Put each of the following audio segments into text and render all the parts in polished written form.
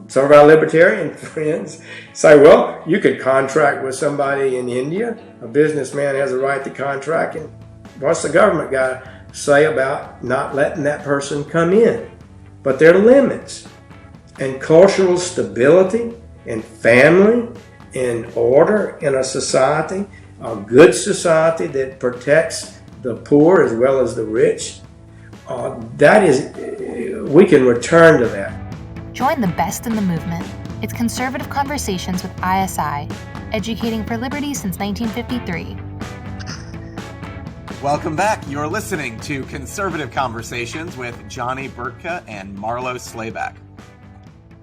some of our libertarian friends say, well, you could contract with somebody in India. A businessman has a right to contract. And what's the government got to say about not letting that person come in? But there are limits. And cultural stability and family and order in a society, a good society that protects the poor as well as the rich, we can return to that. Join the best in the movement. It's Conservative Conversations with ISI, educating for liberty since 1953. Welcome back. You're listening to Conservative Conversations with Johnny Burtka and Marlo Slayback.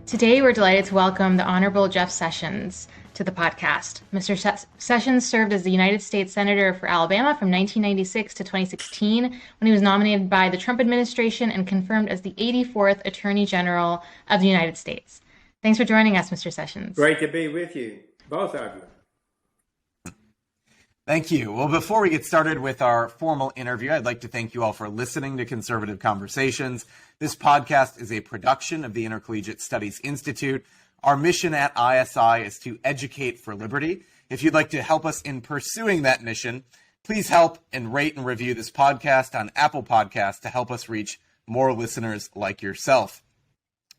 Today, we're delighted to welcome the Honorable Jeff Sessions to the podcast. Mr. Sessions served as the United States Senator for Alabama from 1996 to 2016, when he was nominated by the Trump administration and confirmed as the 84th Attorney General of the United States. Thanks for joining us, Mr. Sessions. Great to be with you, both of you. Thank you. Well, before we get started with our formal interview, I'd like to thank you all for listening to Conservative Conversations. This podcast is a production of the Intercollegiate Studies Institute. Our mission at ISI is to educate for liberty. If you'd like to help us in pursuing that mission, please help and rate and review this podcast on Apple Podcasts to help us reach more listeners like yourself.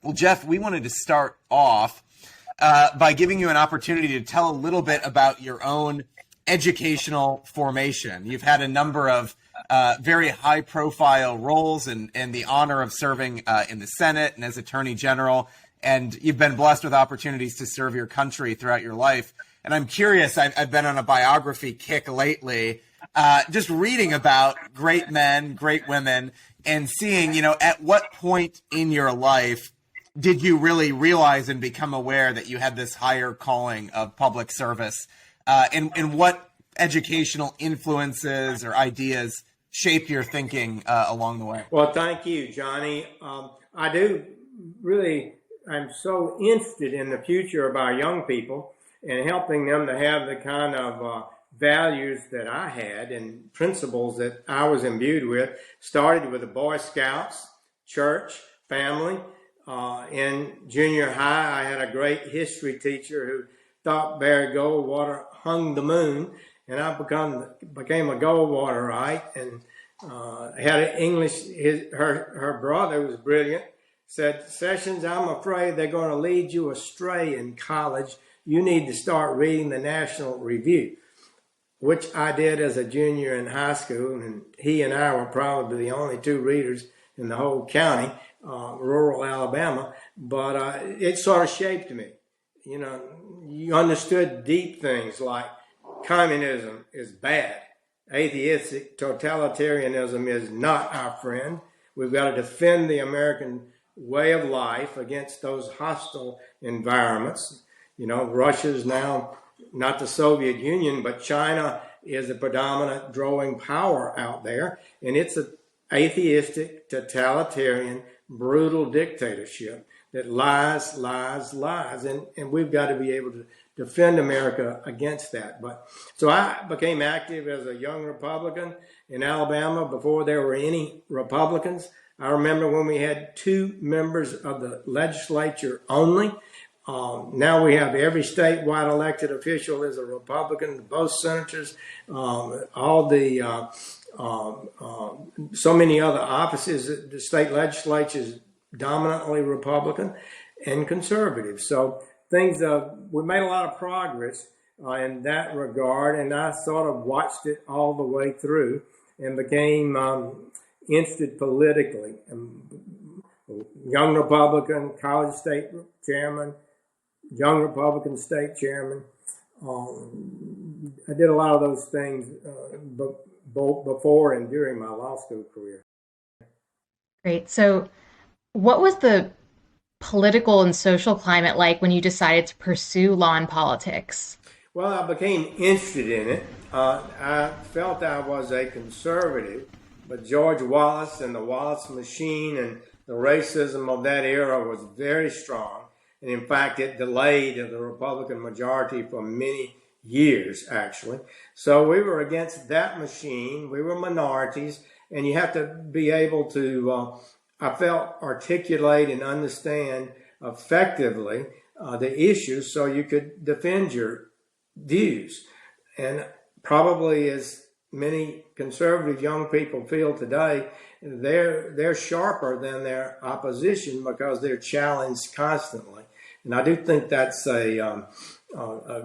Well, Jeff, we wanted to start off by giving you an opportunity to tell a little bit about your own educational formation. You've had a number of very high-profile roles and the honor of serving in the Senate and as Attorney General, and you've been blessed with opportunities to serve your country throughout your life. And I'm curious, I've been on a biography kick lately, just reading about great men, great women, and seeing, at what point in your life did you really realize and become aware that you had this higher calling of public service? And what educational influences or ideas shaped your thinking along the way? Well, thank you, Johnny. I'm so interested in the future of our young people and helping them to have the kind of values that I had and principles that I was imbued with. Started with the Boy Scouts, church, family. In junior high, I had a great history teacher who thought Barry Goldwater hung the moon, and I became a Goldwaterite, and had an English. Her brother was brilliant. Said, Sessions, I'm afraid they're going to lead you astray in college. You need to start reading the National Review, which I did as a junior in high school, and he and I were probably the only two readers in the whole county, rural Alabama, but it sort of shaped me. You understood deep things like communism is bad. Atheistic totalitarianism is not our friend. We've got to defend the American way of life against those hostile environments. Russia's now not the Soviet Union, but China is the predominant growing power out there. And it's an atheistic, totalitarian, brutal dictatorship that lies. And we've got to be able to defend America against that. So I became active as a young Republican in Alabama before there were any Republicans. I remember when we had 2 members of the legislature only. Now we have every statewide elected official is a Republican, both senators, all the so many other offices. The state legislature is dominantly Republican and conservative. So we made a lot of progress in that regard, and I sort of watched it all the way through and became interested politically. Young Republican, college state chairman, young Republican state chairman. I did a lot of those things both before and during my law school career. Great. So what was the political and social climate like when you decided to pursue law and politics? Well, I became interested in it. I felt I was a conservative, but George Wallace and the Wallace machine and the racism of that era was very strong. And in fact, it delayed the Republican majority for many years, actually. So we were against that machine. We were minorities, and you have to be able to, I felt, articulate and understand effectively the issues so you could defend your views. And probably as many conservative young people feel today, they're sharper than their opposition because they're challenged constantly. And I do think that's a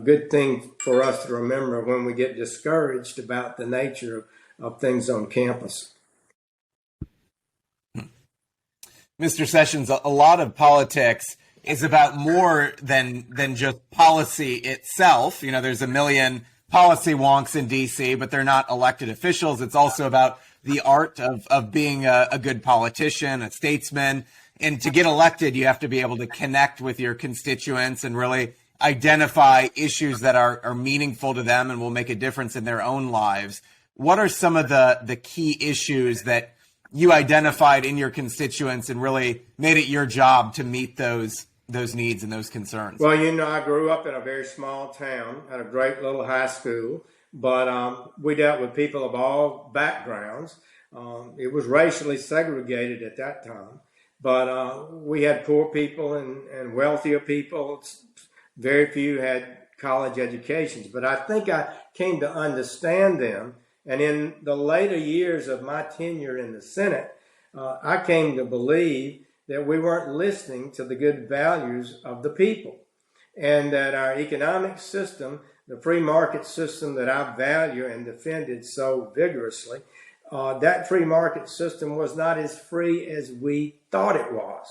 good thing for us to remember when we get discouraged about the nature of things on campus. Mr. Sessions, a lot of politics is about more than just policy itself. You know, there's a million policy wonks in D.C., but they're not elected officials. It's also about the art of being a good politician, a statesman. And to get elected, you have to be able to connect with your constituents and really identify issues that are meaningful to them and will make a difference in their own lives. What are some of the key issues that you identified in your constituents and really made it your job to meet those needs and those concerns? Well, you know, I grew up in a very small town, had a great little high school, but we dealt with people of all backgrounds. It was racially segregated at that time, but we had poor people and wealthier people. Very few had college educations, but I think I came to understand them. And in the later years of my tenure in the Senate, I came to believe that we weren't listening to the good values of the people, and that our economic system, the free market system that I value and defended so vigorously, that free market system was not as free as we thought it was.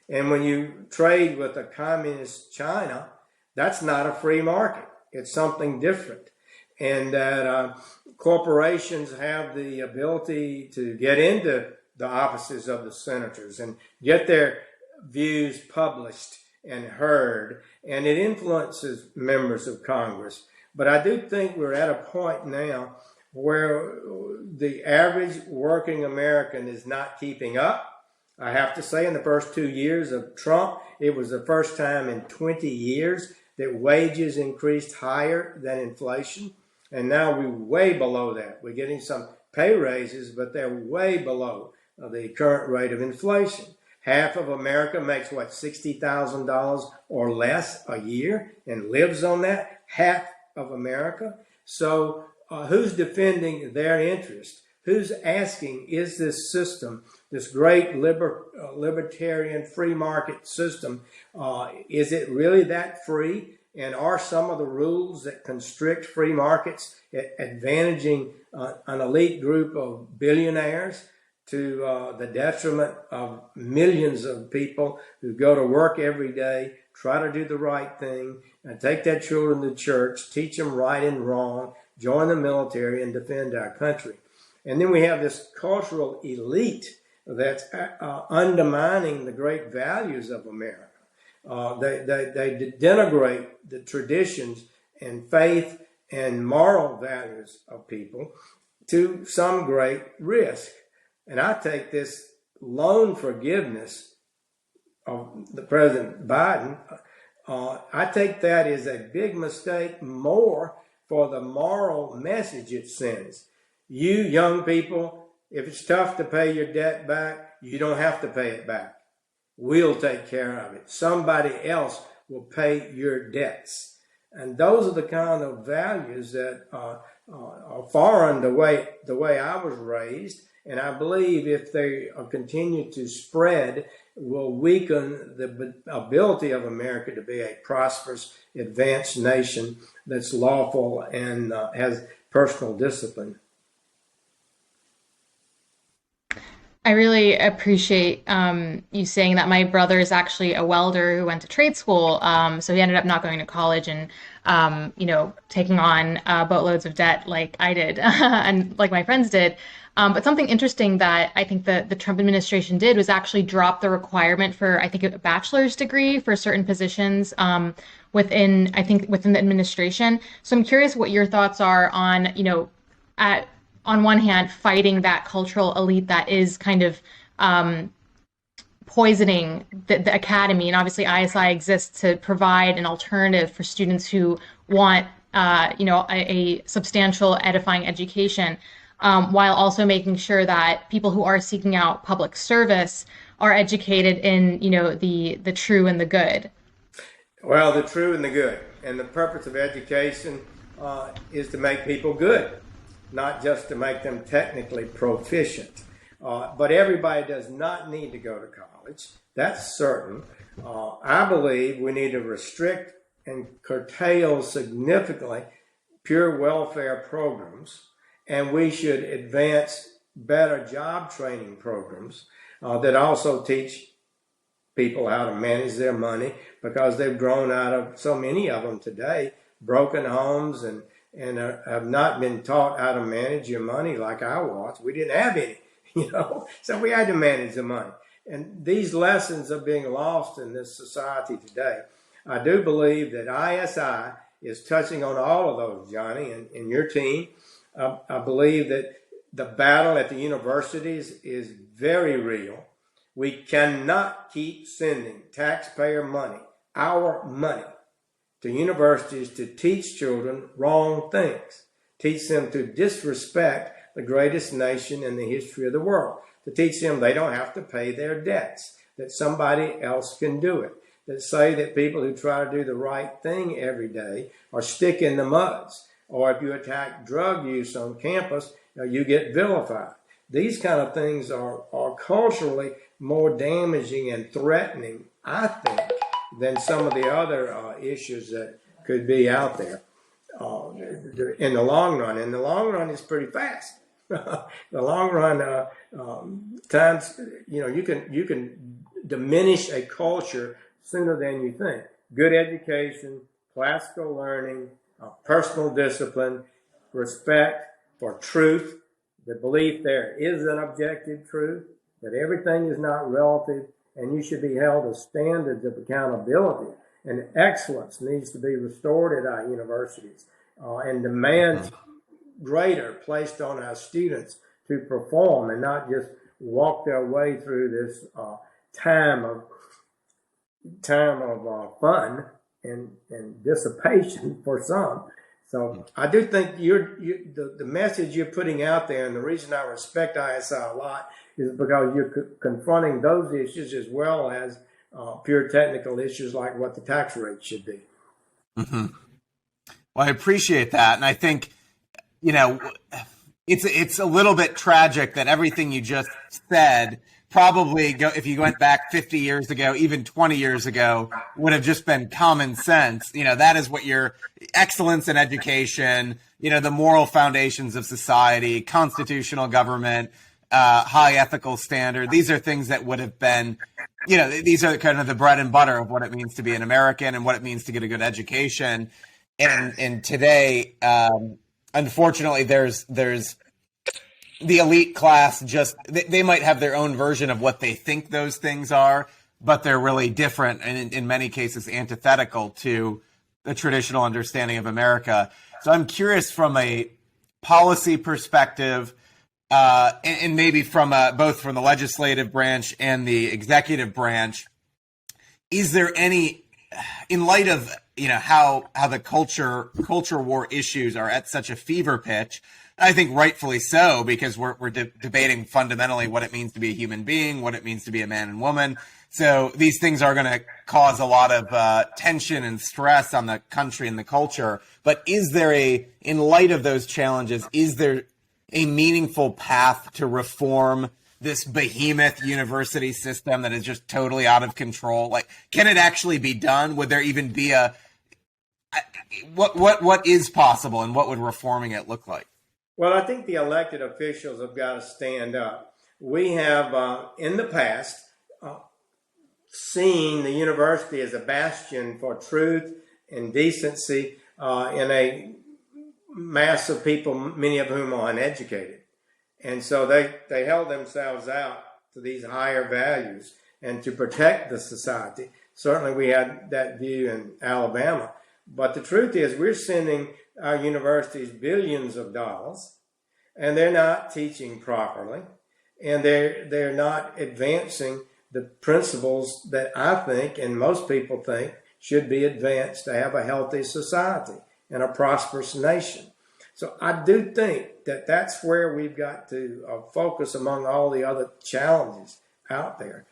And when you trade with a communist China, that's not a free market. It's something different. And that corporations have the ability to get into the offices of the senators and get their views published and heard, and it influences members of Congress. But I do think we're at a point now where the average working American is not keeping up. I have to say, in the first 2 years of Trump, it was the first time in 20 years that wages increased higher than inflation. And now we're way below that. We're getting some pay raises, but they're way below the current rate of inflation. Half of America makes, what, $60,000 or less a year and lives on that? Half of America. So who's defending their interest? Who's asking, is this system, this great libertarian free market system, is it really that free? And are some of the rules that constrict free markets advantaging an elite group of billionaires to the detriment of millions of people who go to work every day, try to do the right thing, and take their children to church, teach them right and wrong, join the military, and defend our country? And then we have this cultural elite that's undermining the great values of America. They denigrate the traditions and faith and moral values of people to some great risk. And I take this loan forgiveness of the President Biden, I take that as a big mistake more for the moral message it sends. You young people, if it's tough to pay your debt back, you don't have to pay it back. We'll take care of it. Somebody else will pay your debts. And those are the kind of values that are foreign the way I was raised. And I believe if they continue to spread, will weaken the ability of America to be a prosperous, advanced nation that's lawful and has personal discipline. I really appreciate you saying that. My brother is actually a welder who went to trade school, so he ended up not going to college and, taking on boatloads of debt like I did and like my friends did. But something interesting that I think the Trump administration did was actually drop the requirement for, I think, a bachelor's degree for certain positions within the administration. So I'm curious what your thoughts are on, on one hand, fighting that cultural elite that is kind of poisoning the academy. And obviously ISI exists to provide an alternative for students who want, a substantial edifying education, while also making sure that people who are seeking out public service are educated in, the true and the good? Well, the true and the good. And the purpose of education is to make people good, not just to make them technically proficient. But everybody does not need to go to college. That's certain. I believe we need to restrict and curtail significantly pure welfare programs, and we should advance better job training programs that also teach people how to manage their money, because they've grown out of, so many of them today, broken homes and have not been taught how to manage your money like I was. We didn't have any, so we had to manage the money. And these lessons are being lost in this society today. I do believe that ISI is touching on all of those, Johnny, and your team. I believe that the battle at the universities is very real. We cannot keep sending taxpayer money, our money, to universities to teach children wrong things, teach them to disrespect the greatest nation in the history of the world, to teach them they don't have to pay their debts, that somebody else can do it, that say that people who try to do the right thing every day are stick in the muds, or if you attack drug use on campus, you get vilified. These kind of things are culturally more damaging and threatening, I think, than some of the other issues that could be out there in the long run. In the long run, it's pretty fast. The long run, times, you can diminish a culture sooner than you think. Good education, classical learning, personal discipline, respect for truth, the belief there is an objective truth, that everything is not relative, and you should be held to standards of accountability. And excellence needs to be restored at our universities, and demands greater placed on our students to perform and not just walk their way through this time of fun and dissipation for some. So I do think the message you're putting out there, and the reason I respect ISI a lot is because you're confronting those issues as well as pure technical issues like what the tax rate should be. Mm-hmm. Well, I appreciate that. And I think, it's a little bit tragic that everything you just said probably, if you went back 50 years ago, even 20 years ago, would have just been common sense. That is what your excellence in education, the moral foundations of society, constitutional government, high ethical standard. These are things that would have been, these are kind of the bread and butter of what it means to be an American and what it means to get a good education. And today, unfortunately, there's the elite class, just they might have their own version of what they think those things are, but they're really different and in many cases antithetical to the traditional understanding of America. So I'm curious, from a policy perspective, and maybe from both from the legislative branch and the executive branch, is there any, in light of how the culture war issues are at such a fever pitch, I think rightfully so, because we're debating fundamentally what it means to be a human being, what it means to be a man and woman. So these things are going to cause a lot of tension and stress on the country and the culture. But is there in light of those challenges, is there a meaningful path to reform this behemoth university system that is just totally out of control? Like, can it actually be done? Would there even be what is possible, and what would reforming it look like? Well, I think the elected officials have got to stand up. We have, in the past, seen the university as a bastion for truth and decency in a mass of people, many of whom are uneducated. And so they held themselves out to these higher values and to protect the society. Certainly we had that view in Alabama. But the truth is, we're sending our universities billions of dollars, and they're not teaching properly, and they're not advancing the principles that I think and most people think should be advanced to have a healthy society and a prosperous nation. So I do think that that's where we've got to focus among all the other challenges out there.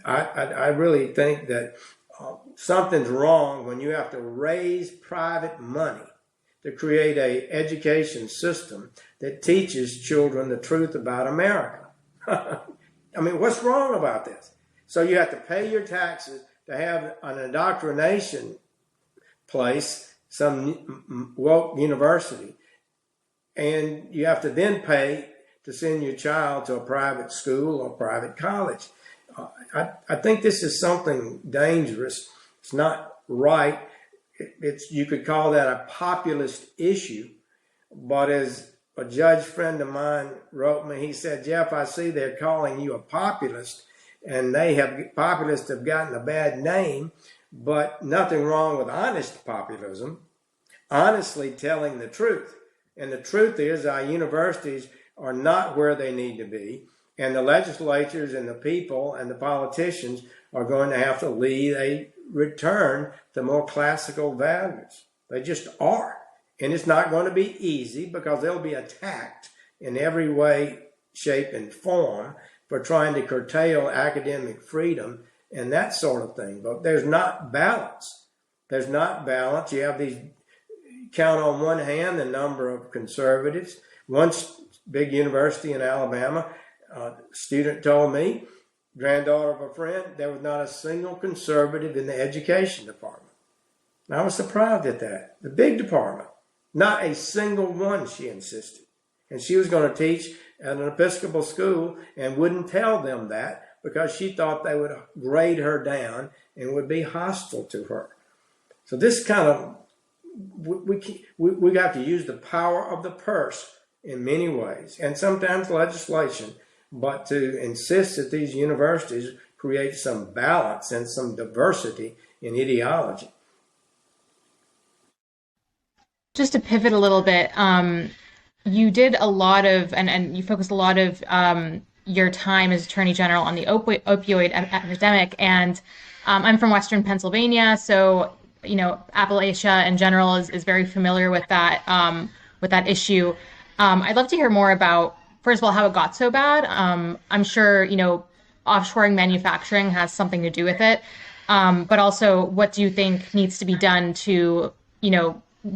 I really think that something's wrong when you have to raise private money to create an education system that teaches children the truth about America. I mean, what's wrong about this? So you have to pay your taxes to have an indoctrination place, some woke university, and you have to then pay to send your child to a private school or private college. I think this is something dangerous. It's not right. You could call that a populist issue, but as a judge friend of mine wrote me, he said, Jeff, I see they're calling you a populist, and populists have gotten a bad name, but nothing wrong with honest populism, honestly telling the truth. And the truth is our universities are not where they need to be, and the legislatures and the people and the politicians are going to have to lead a return to more classical values. They just are. And it's not going to be easy because they'll be attacked in every way, shape, and form for trying to curtail academic freedom and that sort of thing. But there's not balance. There's not balance. You have these, count on one hand the number of conservatives. One big university in Alabama, a student told me, granddaughter of a friend, there was not a single conservative in the education department. And I was surprised at that. The big department. Not a single one, she insisted. And she was going to teach at an Episcopal school and wouldn't tell them that because she thought they would grade her down and would be hostile to her. So this kind of, we got to use the power of the purse in many ways, and sometimes legislation, but to insist that these universities create some balance and some diversity in ideology. Just to pivot a little bit, you did a lot of, and you focused a lot of your time as Attorney General on the opioid epidemic. And I'm from Western Pennsylvania, so Appalachia in general is very familiar with that issue. I'd love to hear more about, first of all, how it got so bad. I'm sure offshoring manufacturing has something to do with it, but also what do you think needs to be done to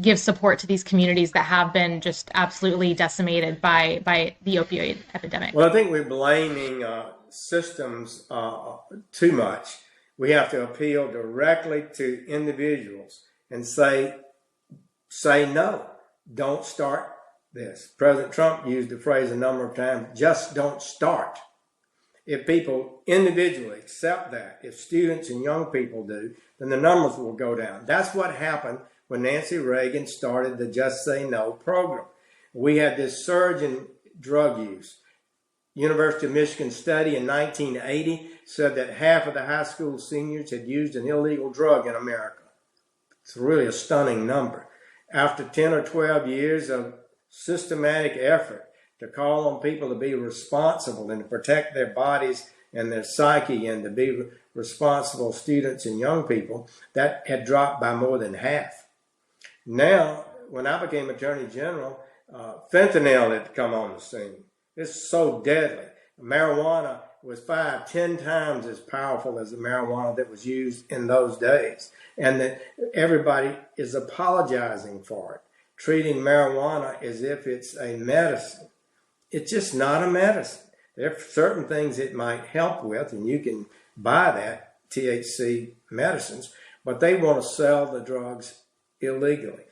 give support to these communities that have been just absolutely decimated by the opioid epidemic? Well, I think we're blaming systems too much. We have to appeal directly to individuals and say no, don't start this. President Trump used the phrase a number of times, just don't start. If people individually accept that, if students and young people do, then the numbers will go down. That's what happened when Nancy Reagan started the Just Say No program. We had this surge in drug use. University of Michigan study in 1980 said that half of the high school seniors had used an illegal drug in America. It's really a stunning number. After 10 or 12 years of systematic effort to call on people to be responsible and to protect their bodies and their psyche and to be responsible students and young people, that had dropped by more than half. Now, when I became Attorney General, fentanyl had come on the scene. It's so deadly. Marijuana was 5-10 times as powerful as the marijuana that was used in those days. And that everybody is apologizing for it, treating marijuana as if it's a medicine. It's just not a medicine. There are certain things it might help with, and you can buy that, THC medicines, but they want to sell the drugs illegally,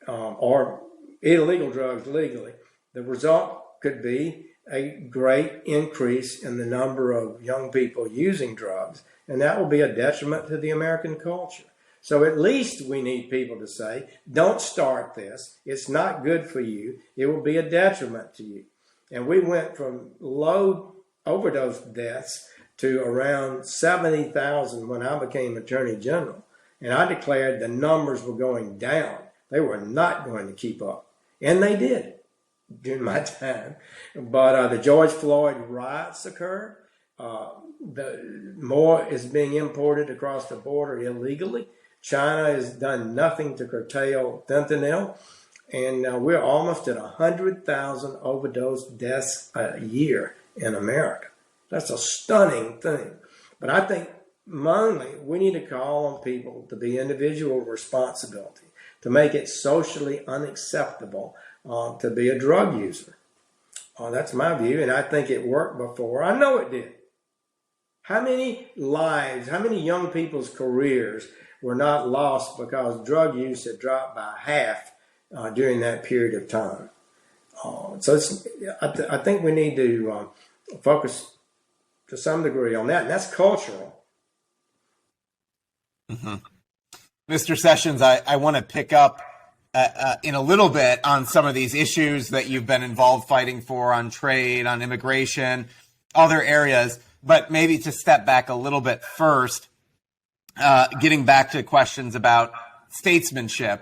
or illegal drugs legally. The result could be a great increase in the number of young people using drugs, and that will be a detriment to the American culture. So at least we need people to say, don't start this. It's not good for you. It will be a detriment to you. And we went from low overdose deaths to around 70,000 when I became Attorney General. And I declared the numbers were going down. They were not going to keep up. And they did during my time. But the George Floyd riots occurred. More is being imported across the border illegally. China has done nothing to curtail fentanyl. And we're almost at 100,000 overdose deaths a year in America. That's a stunning thing. But I think mainly we need to call on people to be individual responsibility, to make it socially unacceptable to be a drug user. That's my view, and I think it worked before. I know it did. How many lives, how many young people's careers were not lost because drug use had dropped by half during that period of time? I think we need to focus to some degree on that, and that's cultural. Mm-hmm. Mr. Sessions, I want to pick up in a little bit on some of these issues that you've been involved fighting for on trade, on immigration, other areas, but maybe to step back a little bit first, getting back to questions about statesmanship.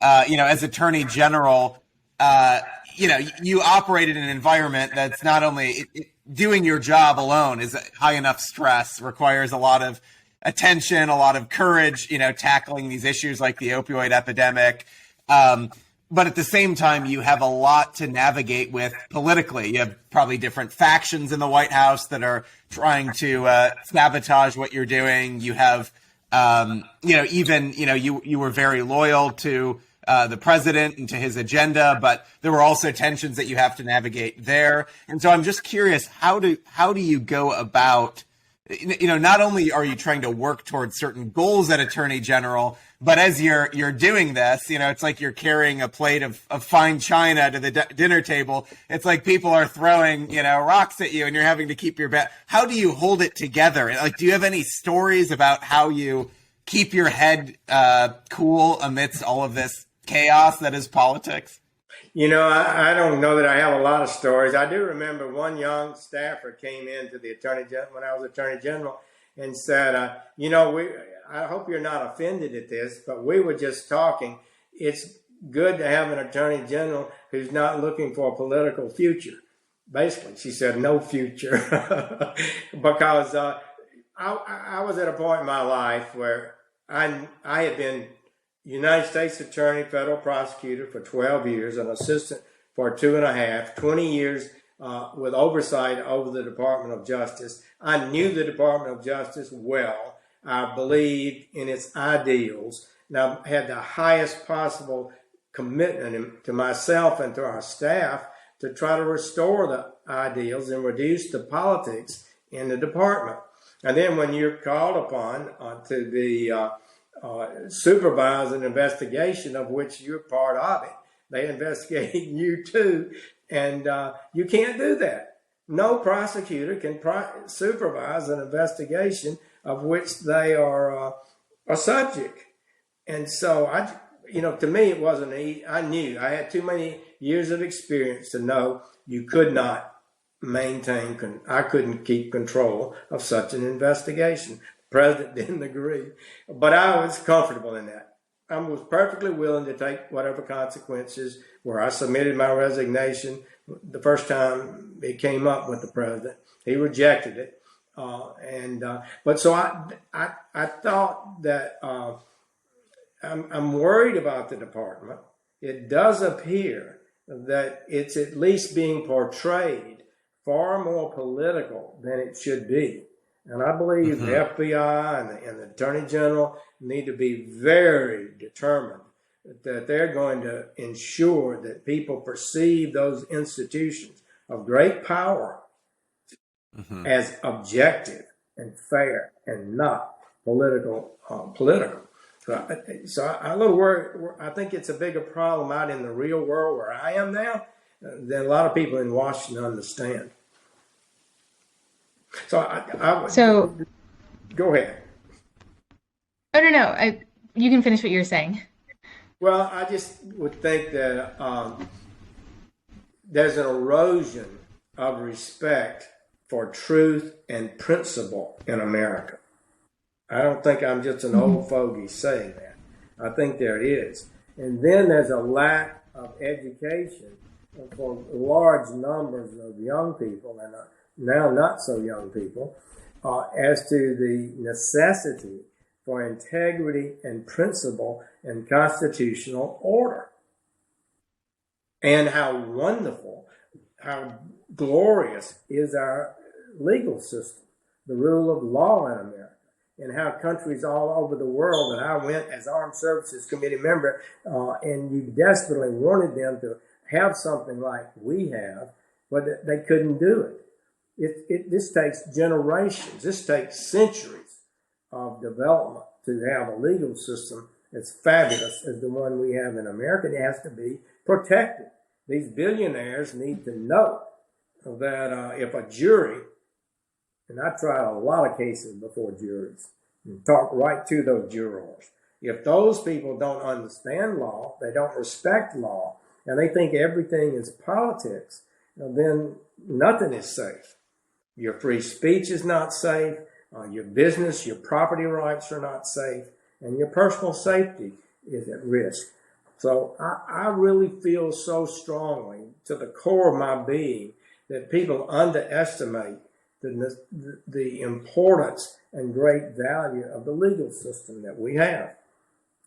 As Attorney General, you operate in an environment that's not only doing your job alone is high enough stress, requires a lot of attention, a lot of courage, tackling these issues like the opioid epidemic. But at the same time, you have a lot to navigate with politically. You have probably different factions in the White House that are trying to sabotage what you're doing. You have, you were very loyal to the president and to his agenda, but there were also tensions that you have to navigate there. And so I'm just curious, how do you go about, not only are you trying to work towards certain goals at Attorney General, but as you're doing this, it's like you're carrying a plate of fine china to the dinner table. It's like people are throwing, rocks at you and you're having to keep your bat. How do you hold it together? Like, do you have any stories about how you keep your head cool amidst all of this chaos that is politics? I don't know that I have a lot of stories. I do remember one young staffer came in to the Attorney General when I was Attorney General and said, I hope you're not offended at this, but we were just talking. It's good to have an Attorney General who's not looking for a political future. Basically, she said no future because I was at a point in my life where I had been United States Attorney, federal prosecutor for 12 years, an assistant for 2.5, 20 years with oversight over the Department of Justice. I knew the Department of Justice well. I believed in its ideals. And I had the highest possible commitment to myself and to our staff to try to restore the ideals and reduce the politics in the department. And then when you're called upon to be supervise an investigation of which you're part of it. They investigate you too, and you can't do that. No prosecutor can supervise an investigation of which they are a subject. And so, to me, it wasn't easy. I knew I had too many years of experience to know you could not I couldn't keep control of such an investigation. President didn't agree, but I was comfortable in that. I was perfectly willing to take whatever consequences were. I submitted my resignation the first time it came up with the president. He rejected it, but so I thought that I'm worried about the department. It does appear that it's at least being portrayed far more political than it should be. And I believe the FBI and the Attorney General need to be very determined that they're going to ensure that people perceive those institutions of great power as objective and fair and not political. So I little worried. I think it's a bigger problem out in the real world where I am now than a lot of people in Washington understand. So go ahead. Oh, no. You can finish what you're saying. Well, I just would think that there's an erosion of respect for truth and principle in America. I don't think I'm just an old fogey saying that. I think there is. And then there's a lack of education for large numbers of young people and now not so young people, as to the necessity for integrity and principle and constitutional order. And how wonderful, how glorious is our legal system. the rule of law in America, and how countries all over the world that I went as Armed Services Committee member, and you desperately wanted them to have something like we have, but they couldn't do it. This takes generations, this takes centuries of development to have a legal system as fabulous as the one we have in America. It has to be protected. These billionaires need to know that if a jury, and I tried a lot of cases before juries, and talked right to those jurors. If those people don't understand law, they don't respect law, and they think everything is politics, then nothing is safe. Your free speech is not safe. Your business, your property rights are not safe, and your personal safety is at risk. So I really feel so strongly to the core of my being that people underestimate the importance and great value of the legal system that we have. I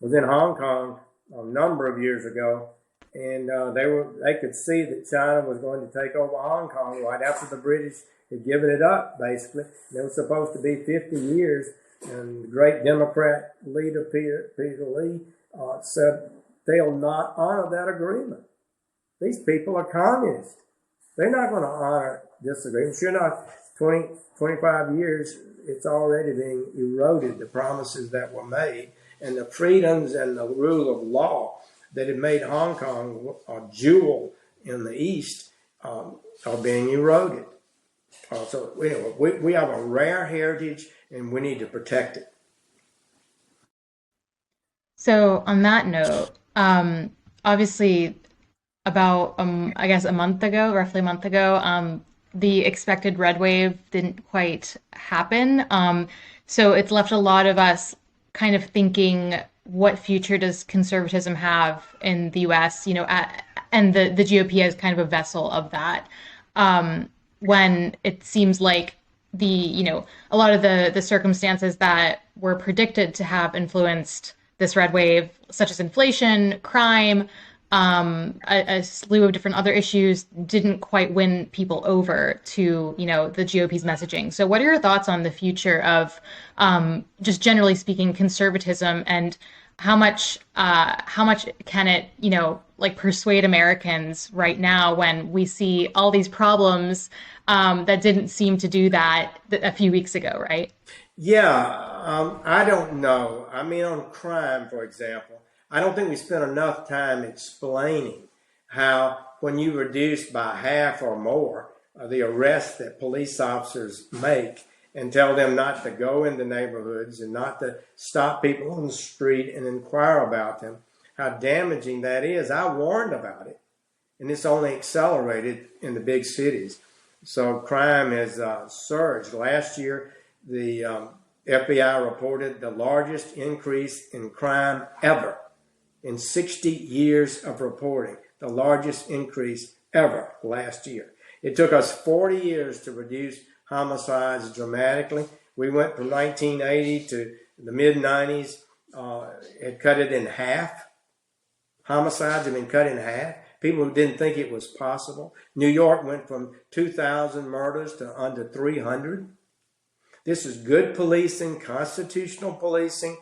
was in Hong Kong a number of years ago, and they could see that China was going to take over Hong Kong right after the British had given it up, basically. It was supposed to be 50 years, and the great Democrat leader, Peter Lee, said they'll not honor that agreement. These people are communists. They're not going to honor this agreement. Sure enough, 25 years, it's already being eroded, the promises that were made, and the freedoms and the rule of law that had made Hong Kong a jewel in the East are being eroded. So anyway, we have a rare heritage, and we need to protect it. So on that note, obviously about, I guess roughly a month ago, the expected red wave didn't quite happen. So it's left a lot of us kind of thinking, what future does conservatism have in the US, and the GOP as kind of a vessel of that, when it seems like a lot of the circumstances that were predicted to have influenced this red wave, such as inflation, crime, a slew of different other issues, didn't quite win people over to, the GOP's messaging. So what are your thoughts on the future of, just generally speaking, conservatism, and how much can it, persuade Americans right now when we see all these problems that didn't seem to do that a few weeks ago, right? Yeah, I don't know. I mean, on crime, for example, I don't think we spent enough time explaining how when you reduce by half or more the arrests that police officers make and tell them not to go into neighborhoods and not to stop people on the street and inquire about them, how damaging that is. I warned about it, and it's only accelerated in the big cities. So crime has surged. Last year, the FBI reported the largest increase in crime ever in 60 years of reporting, the largest increase ever last year. It took us 40 years to reduce homicides dramatically. We went from 1980 to the mid-90s, it cut it in half. Homicides have been cut in half. People who didn't think it was possible. New York went from 2,000 murders to under 300. This is good policing, constitutional policing,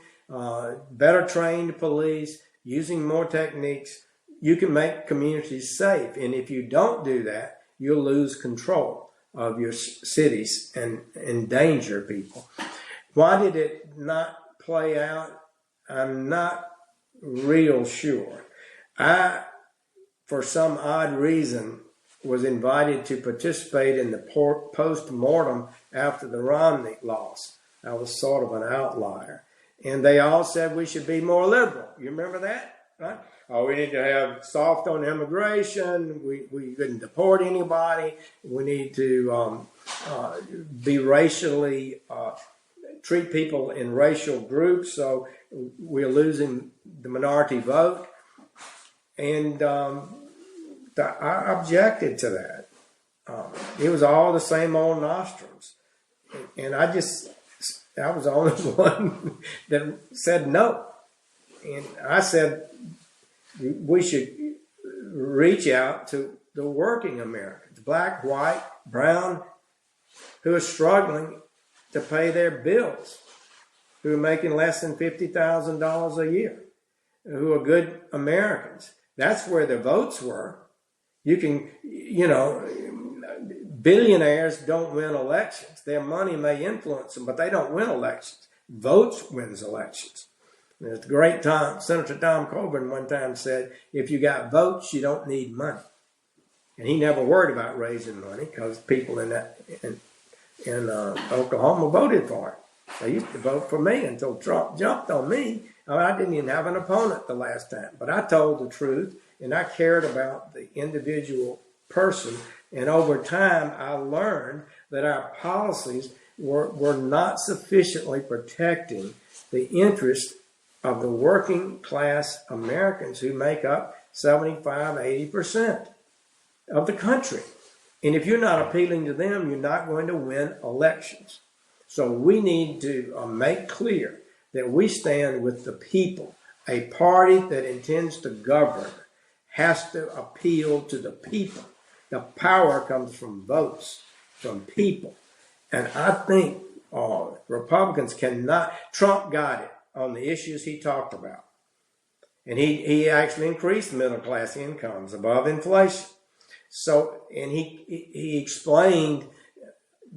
better trained police, using more techniques. You can make communities safe. And if you don't do that, you'll lose control of your cities and endanger people. Why did it not play out? I'm not real sure. I, for some odd reason, was invited to participate in the post-mortem after the Romney loss. I was sort of an outlier. And they all said we should be more liberal. You remember that? Right? Oh, we need to have soft on immigration. We couldn't deport anybody. We need to be racially, treat people in racial groups. So we're losing the minority vote. And I objected to that. It was all the same old nostrums. And I was the only one that said no. And I said we should reach out to the working Americans, black, white, brown, who are struggling to pay their bills, who are making less than $50,000 a year, who are good Americans. That's where the votes were. You can, billionaires don't win elections. Their money may influence them, but they don't win elections. Votes wins elections. There's a great time. Senator Tom Coburn one time said, if you got votes, you don't need money. And he never worried about raising money because people in Oklahoma voted for it. They used to vote for me until Trump jumped on me. I didn't even have an opponent the last time. But I told the truth, and I cared about the individual person. And over time, I learned that our policies were not sufficiently protecting the interest of the working class Americans who make up 75-80% of the country. And if you're not appealing to them, you're not going to win elections. So we need to make clear that we stand with the people. A party that intends to govern has to appeal to the people. The power comes from votes, from people. And I think Republicans cannot. Trump got it on the issues he talked about. And he actually increased middle class incomes above inflation. So, and he explained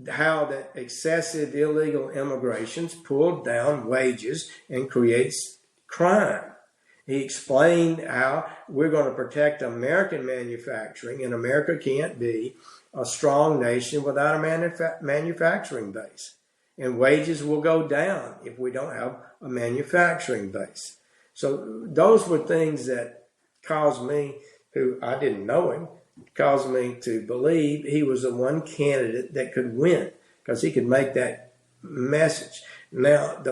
how that excessive illegal immigrations pulled down wages and creates crime. He explained how we're going to protect American manufacturing, and America can't be a strong nation without a manufacturing base. And wages will go down if we don't have a manufacturing base. So those were things that caused me, who I didn't know him, caused me to believe he was the one candidate that could win because he could make that message. Now,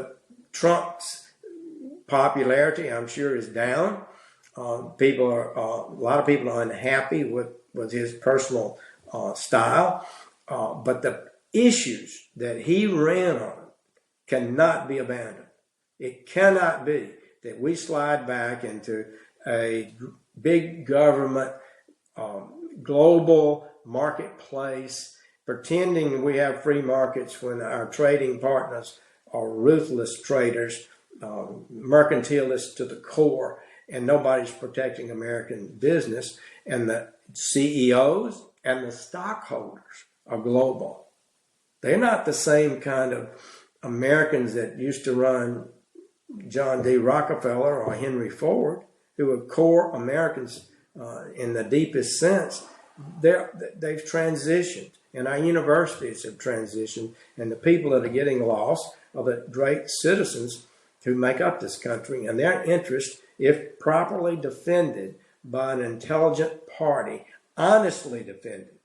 Trump's popularity, I'm sure, is down. A lot of people are unhappy with his personal style, but the issues that he ran on cannot be abandoned. It cannot be that we slide back into a big government, global marketplace, pretending we have free markets when our trading partners are ruthless traders, mercantilists to the core, and nobody's protecting American business. And the CEOs and the stockholders are global. They're not the same kind of Americans that used to run John D. Rockefeller or Henry Ford, who are core Americans in the deepest sense. They've transitioned, and our universities have transitioned, and the people that are getting lost are the great citizens who make up this country, and their interest, if properly defended by an intelligent party, honestly defended.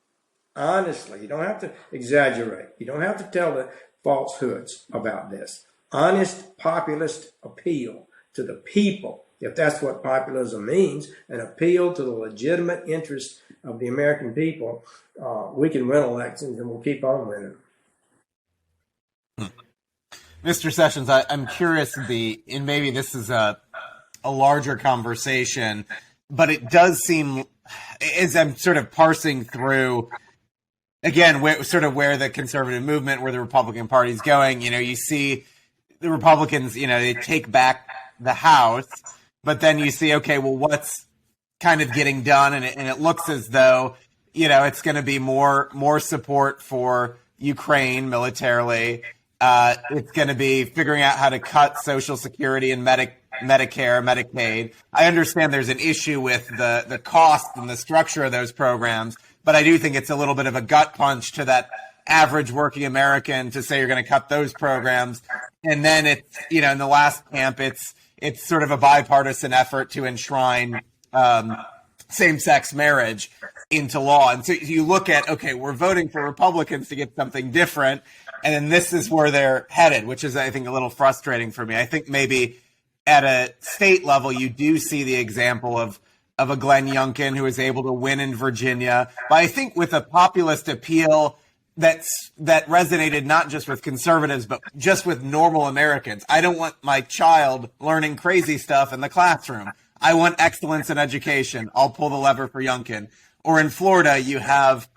Honestly, you don't have to exaggerate. You don't have to tell the falsehoods about this. Honest populist appeal to the people, if that's what populism means, an appeal to the legitimate interests of the American people, we can win elections and we'll keep on winning. Mr. Sessions, I'm curious, and maybe this is a larger conversation, but it does seem, as I'm sort of parsing through, again, where the conservative movement, where the Republican Party is going, you see the Republicans, they take back the House, but then you see, okay, well, what's kind of getting done? And it looks as though, it's going to be more support for Ukraine militarily. It's going to be figuring out how to cut Social Security and Medicare, Medicaid. I understand there's an issue with the cost and the structure of those programs, but I do think it's a little bit of a gut punch to that average working American to say you're going to cut those programs. And then it's, in the last camp, it's sort of a bipartisan effort to enshrine same-sex marriage into law. And so you look at, okay, we're voting for Republicans to get something different, and then this is where they're headed, which is, I think, a little frustrating for me. I think maybe at a state level, you do see the example of a Glenn Youngkin who was able to win in Virginia, but I think with a populist appeal that resonated not just with conservatives, but just with normal Americans. I don't want my child learning crazy stuff in the classroom. I want excellence in education. I'll pull the lever for Youngkin. Or in Florida, you have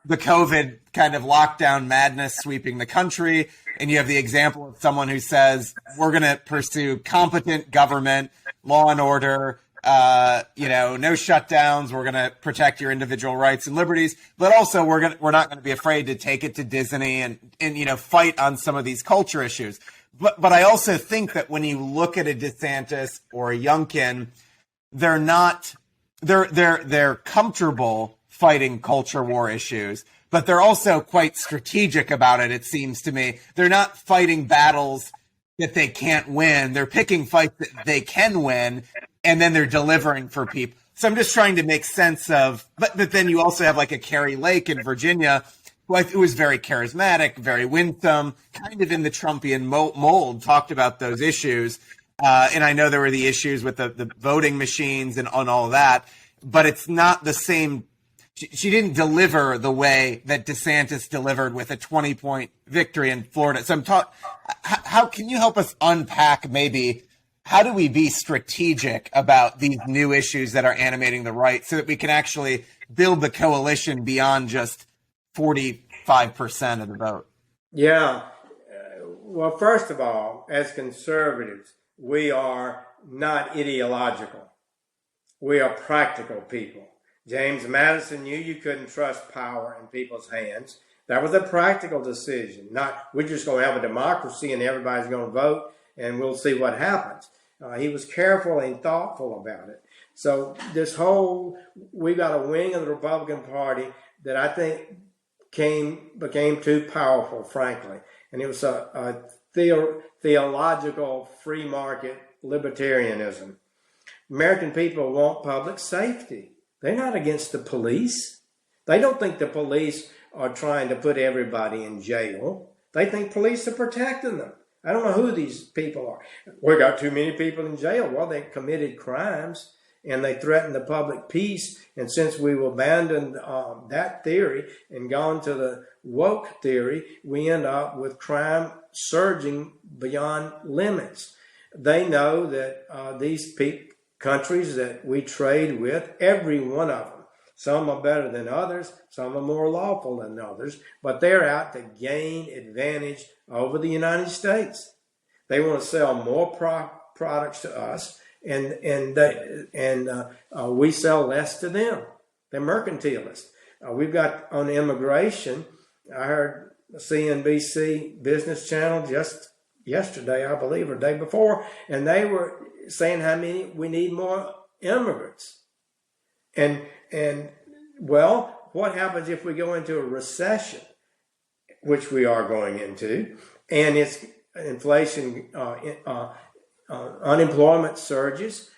the COVID kind of lockdown madness sweeping the country. And you have the example of someone who says, we're going to pursue competent government, law and order, no shutdowns. We're going to protect your individual rights and liberties, but also we're not going to be afraid to take it to Disney and fight on some of these culture issues. But I also think that when you look at a DeSantis or a Youngkin, they're comfortable fighting culture war issues, but they're also quite strategic about it. It seems to me they're not fighting battles that they can't win. They're picking fights that they can win, and then they're delivering for people. So I'm just trying to make sense of, but then you also have like a Carrie Lake in Virginia, who was very charismatic, very winsome, kind of in the Trumpian mold, talked about those issues. And I know there were the issues with the voting machines and on all that, but it's not the same. She didn't deliver the way that DeSantis delivered with a 20-point victory in Florida. So how can you help us unpack maybe how do we be strategic about these new issues that are animating the right so that we can actually build the coalition beyond just 45% of the vote? Yeah. Well, first of all, as conservatives, we are not ideological. We are practical people. James Madison knew you couldn't trust power in people's hands. That was a practical decision. Not, we're just going to have a democracy and everybody's going to vote and we'll see what happens. He was careful and thoughtful about it. So we've got a wing of the Republican Party that I think became too powerful, frankly. And it was a theological free market libertarianism. American people want public safety. They're not against the police. They don't think the police are trying to put everybody in jail. They think police are protecting them. I don't know who these people are. We got too many people in jail. Well, they committed crimes and they threatened the public peace. And since we've abandoned that theory and gone to the woke theory, we end up with crime surging beyond limits. They know that these countries that we trade with, every one of them, some are better than others, some are more lawful than others, but they're out to gain advantage over the United States. They want to sell more products to us, and we sell less to them. They're mercantilists. We've got on immigration, I heard CNBC Business Channel just yesterday, I believe, or the day before, and they were saying how many we need more immigrants. And well, what happens if we go into a recession, which we are going into, and it's inflation, unemployment surges?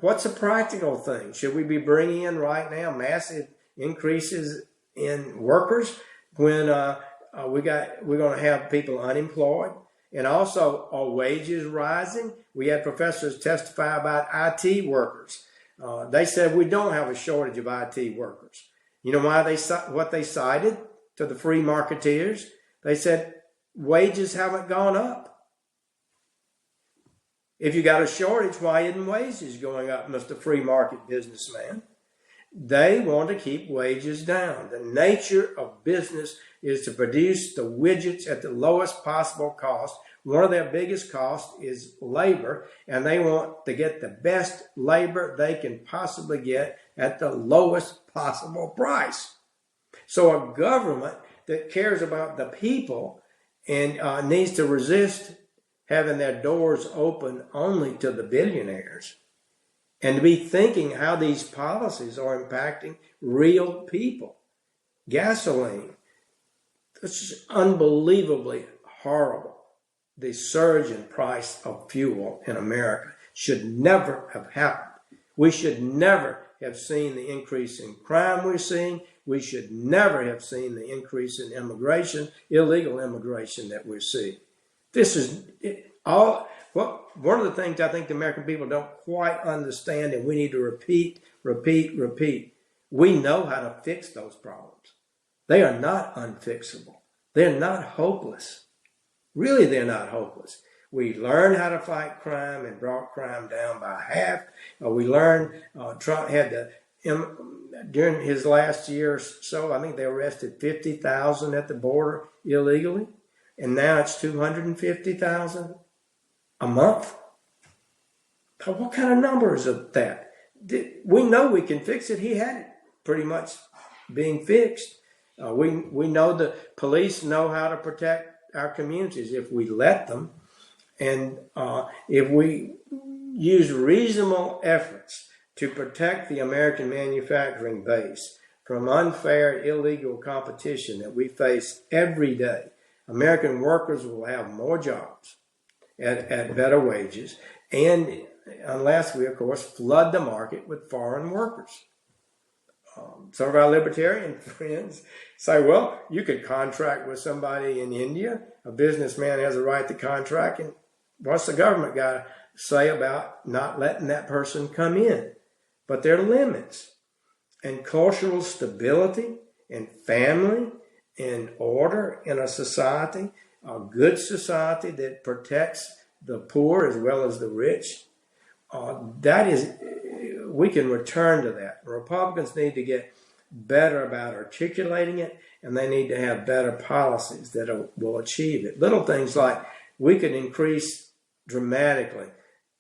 What's a practical thing? Should we be bringing in right now massive increases in workers when we're going to have people unemployed? And also, are wages rising? We had professors testify about IT workers. They said we don't have a shortage of IT workers. You know why what they cited to the free marketeers? They said wages haven't gone up. If you got a shortage, why isn't wages going up, Mr. Free Market businessman? They want to keep wages down. The nature of business is to produce the widgets at the lowest possible cost. One of their biggest costs is labor, and they want to get the best labor they can possibly get at the lowest possible price. So a government that cares about the people and needs to resist having their doors open only to the billionaires, and to be thinking how these policies are impacting real people. Gasoline, it's just unbelievably horrible. The surge in price of fuel in America should never have happened. We should never have seen the increase in crime we're seeing. We should never have seen the increase in immigration, illegal immigration that we're seeing. This is all. Well, one of the things I think the American people don't quite understand, and we need to repeat. We know how to fix those problems. They are not unfixable. They're not hopeless. Really, they're not hopeless. We learned how to fight crime and brought crime down by half. We learned, Trump had the during his last year or so, I think they arrested 50,000 at the border illegally, and now it's 250,000 a month. What kind of numbers is that? We know we can fix it. He had it pretty much being fixed. We know the police know how to protect our communities if we let them, and if we use reasonable efforts to protect the American manufacturing base from unfair, illegal competition that we face every day. American workers will have more jobs at better wages, and unless we, of course, flood the market with foreign workers. Some of our libertarian friends say, well, you could contract with somebody in India. A businessman has a right to contract, and what's the government got to say about not letting that person come in? But there are limits. And cultural stability and family and order in a society, a good society that protects the poor as well as the rich, we can return to that. Republicans need to get better about articulating it, and they need to have better policies that will achieve it. Little things like we could increase dramatically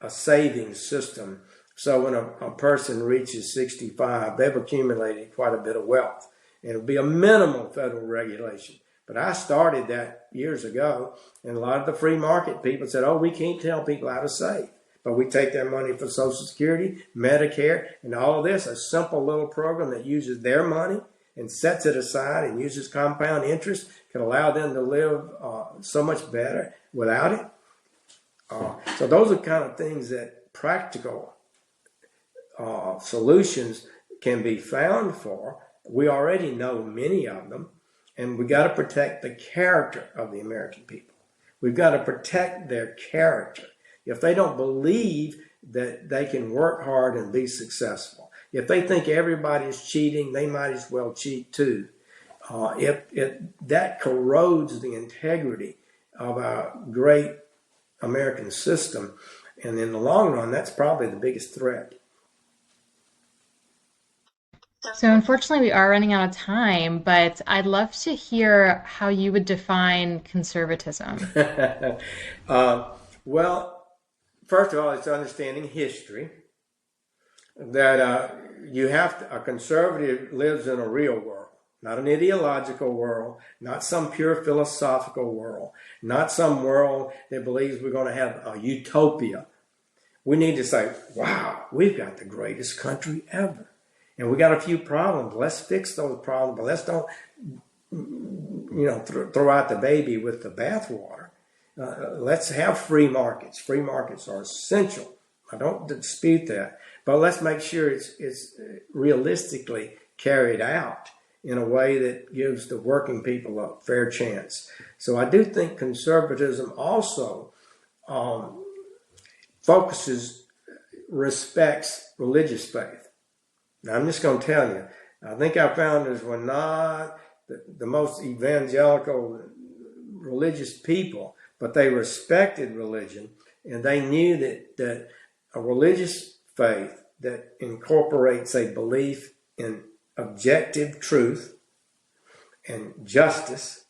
a savings system so when a person reaches 65, they've accumulated quite a bit of wealth. And it'll be a minimal federal regulation. But I started that years ago, and a lot of the free market people said, oh, we can't tell people how to save. But we take their money for Social Security, Medicare, and all of this, a simple little program that uses their money and sets it aside and uses compound interest, can allow them to live so much better without it. So those are kind of things that practical solutions can be found for. We already know many of them, and we got to protect the character of the American people. We've got to protect their character. If they don't believe that they can work hard and be successful, if they think everybody's cheating, they might as well cheat too. That corrodes the integrity of our great American system, and in the long run, that's probably the biggest threat. So unfortunately, we are running out of time, but I'd love to hear how you would define conservatism. Well, first of all, it's understanding history, that a conservative lives in a real world, not an ideological world, not some pure philosophical world, not some world that believes we're going to have a utopia. We need to say, wow, we've got the greatest country ever. And we got a few problems. Let's fix those problems, but let's don't, throw out the baby with the bathwater. Let's have free markets. Free markets are essential. I don't dispute that, but let's make sure it's realistically carried out in a way that gives the working people a fair chance. So I do think conservatism also respects religious faith. Now, I'm just going to tell you, I think our founders were not the most evangelical religious people, but they respected religion, and they knew that a religious faith that incorporates a belief in objective truth and justice,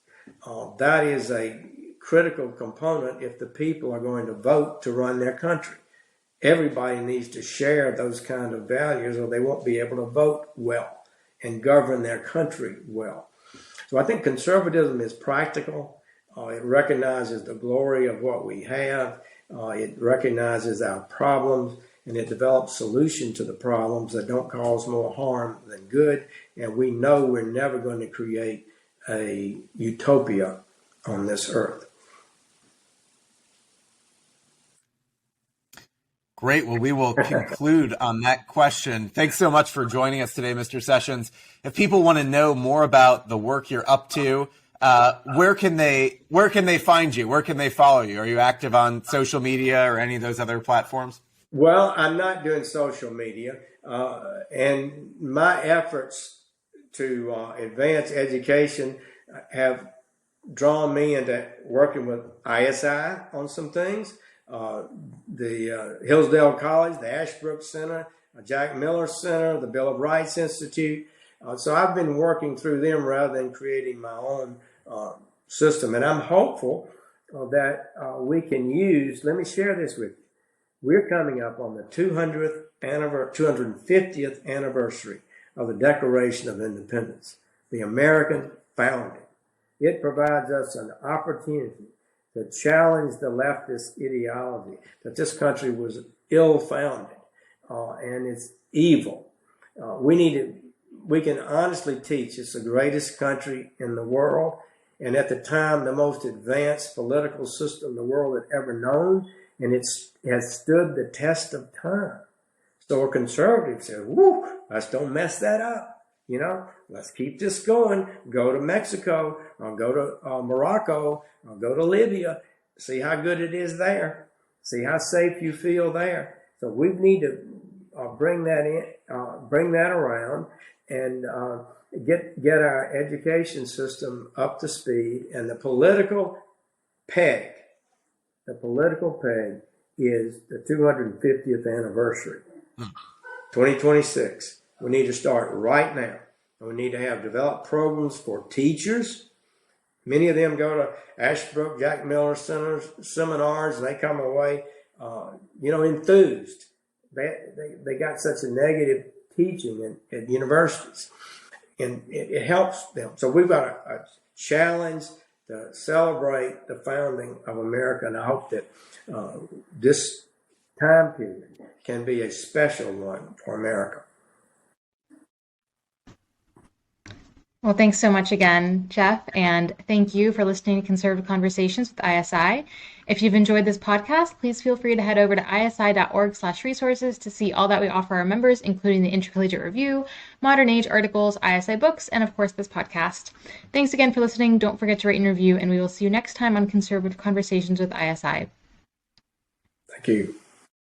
that is a critical component if the people are going to vote to run their country. Everybody needs to share those kind of values or they won't be able to vote well and govern their country well. So I think conservatism is practical. It recognizes the glory of what we have. It recognizes our problems, and it develops solutions to the problems that don't cause more harm than good. And we know we're never going to create a utopia on this earth. Great. Well, we will conclude on that question. Thanks so much for joining us today, Mr. Sessions. If people want to know more about the work you're up to, where can they find you? Where can they follow you? Are you active on social media or any of those other platforms? Well, I'm not doing social media, and my efforts to advance education have drawn me into working with ISI on some things. The Hillsdale College, the Ashbrook Center, Jack Miller Center, the Bill of Rights Institute. So I've been working through them rather than creating my own system. And I'm hopeful that we can use, let me share this with you. We're coming up on the 250th anniversary of the Declaration of Independence, the American founding. It provides us an opportunity to challenge the leftist ideology that this country was ill-founded and it's evil. We can honestly teach it's the greatest country in the world, and at the time, the most advanced political system the world had ever known, and it has stood the test of time. So a conservative said, whoo, let's don't mess that up. Let's keep this going. Go to Mexico, or go to Morocco, or go to Libya. See how good it is there. See how safe you feel there. So we need to bring that around, and get our education system up to speed. And the political peg is the 250th anniversary, 2026. We need to start right now. We need to have developed programs for teachers. Many of them go to Ashbrook, Jack Miller Center seminars, and they come away, enthused. They got such a negative teaching at universities, and it helps them. So we've got a challenge to celebrate the founding of America, and I hope that this time period can be a special one for America. Well, thanks so much again, Jeff, and thank you for listening to Conservative Conversations with ISI. If you've enjoyed this podcast, please feel free to head over to isi.org/resources to see all that we offer our members, including the Intercollegiate Review, Modern Age articles, ISI books, and of course this podcast. Thanks again for listening. Don't forget to rate and review, and we will see you next time on Conservative Conversations with ISI. Thank you.